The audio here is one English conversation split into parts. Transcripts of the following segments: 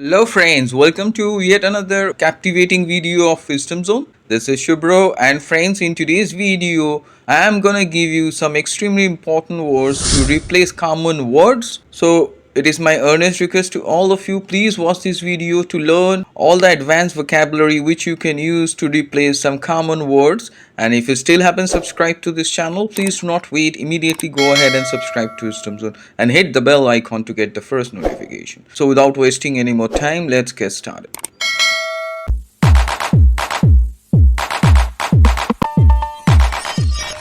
Hello friends, welcome to yet another captivating video of Wisdom Zone. This is Shubro, and friends, in today's video I am gonna give you some extremely important words to replace common words. So it is my earnest request to all of you, please watch this video to learn all the advanced vocabulary which you can use to replace some common words. And if you still haven't subscribed to this channel, please do not wait, immediately go ahead and subscribe to Wisdom Zone and hit the bell icon to get the first notification. So without wasting any more time, let's get started.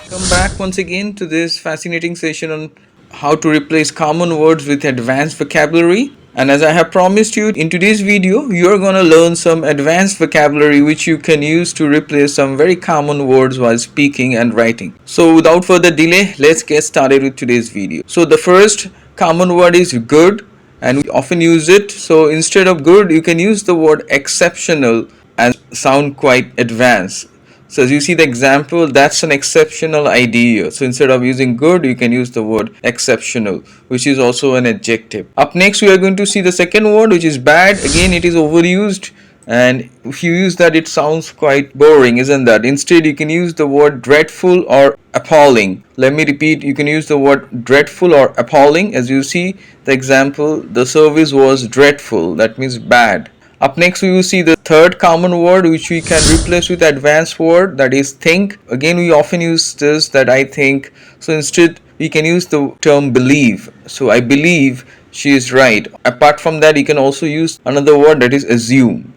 Welcome back once again to this fascinating session on how to replace common words with advanced vocabulary. And as I have promised you, in today's video you're gonna learn some advanced vocabulary which you can use to replace some very common words while speaking and writing. So without further delay, let's get started with today's video. So the first common word is good, and we often use it. So instead of good, you can use the word exceptional and sound quite advanced. So as you see the example, that's an exceptional idea. So instead of using good, you can use the word exceptional, which is also an adjective. Up next, we are going to see the second word, which is bad. Again, it is overused, and if you use that, it sounds quite boring, isn't that? Instead, you can use the word dreadful or appalling. Let me repeat, you can use the word dreadful or appalling. As you see the example, the service was dreadful, that means bad. Up next, we will see the third common word which we can replace with advanced word, that is think. Again, we often use this, that I think. So instead, we can use the term believe. So I believe she is right. Apart from that, you can also use another word, that is assume.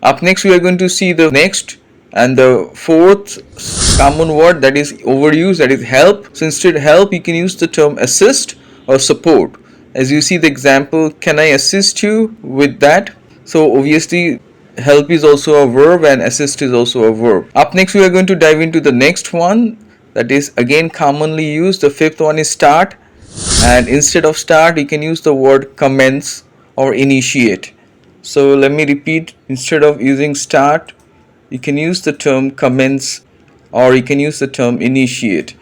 Up next, we are going to see the next and the fourth common word that is overused, that is help. So instead help, you can use the term assist or support. As you see the example, can I assist you with that? So obviously help is also a verb and assist is also a verb. Up next, we are going to dive into the next one, that is again commonly used. The fifth one is start, and instead of start, you can use the word commence or initiate. So let me repeat, instead of using start, you can use the term commence or you can use the term initiate.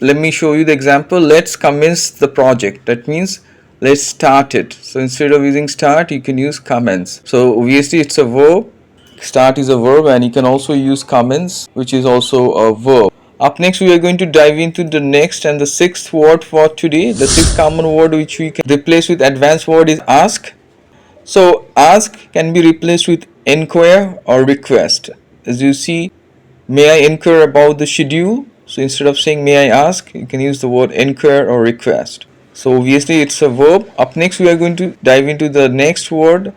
Let me show you the example. Let's commence the project. That means let's start it. So instead of using start, you can use commence. So obviously it's a verb. Start is a verb, and you can also use commence, which is also a verb. Up next, we are going to dive into the next and the sixth word for today. The sixth common word which we can replace with advanced word is ask. So ask can be replaced with inquire or request. As you see, may I inquire about the schedule? So instead of saying may I ask, you can use the word inquire or request. So obviously it's a verb. Up next, we are going to dive into the next word,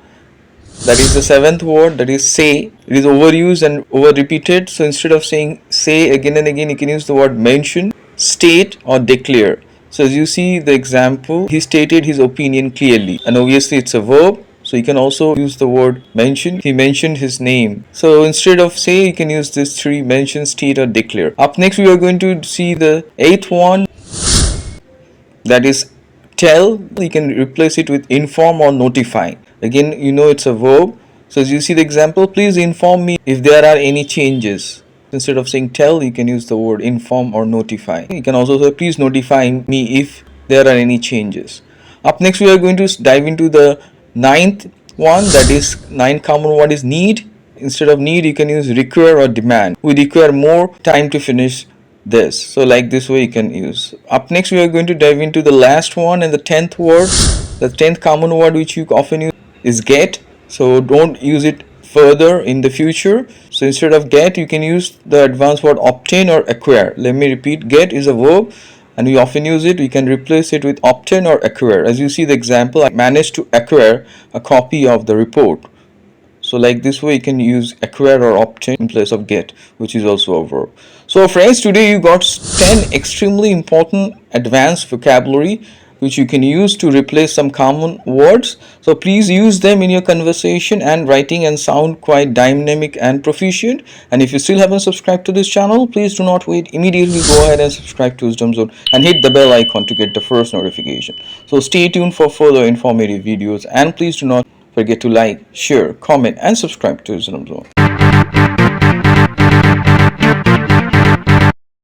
that is the seventh word, that is say. It is overused and over repeated. So instead of saying say again and again, you can use the word mention, state or declare. So as you see the example, he stated his opinion clearly, and obviously it's a verb. So you can also use the word mention. He mentioned his name. So instead of say, you can use this three: mention, state or declare. Up next, we are going to see the eighth one, that is tell. You can replace it with inform or notify. Again, you know it's a verb. So as you see the example, please inform me if there are any changes. Instead of saying tell, you can use the word inform or notify. You can also say please notify me if there are any changes. Up next, we are going to dive into the ninth one, that is ninth common word is need. Instead of need, you can use require or demand. We require more time to finish this. So like this way you can use. Up next, we are going to dive into the last one and the 10th word. The 10th common word which you often use is get. So don't use it further in the future. So instead of get, you can use the advanced word obtain or acquire. Let me repeat, get is a verb and we often use it. We can replace it with obtain or acquire. As you see the example, I managed to acquire a copy of the report. So like this way you can use acquire or obtain in place of get, which is also a verb. So friends, today you got 10 extremely important advanced vocabulary which you can use to replace some common words. So please use them in your conversation and writing and sound quite dynamic and proficient. And if you still haven't subscribed to this channel, please do not wait, immediately go ahead and subscribe to Wisdom Zone and hit the bell icon to get the first notification. So stay tuned for further informative videos, and please do not forget to like, share, comment and subscribe to Wisdom Zone.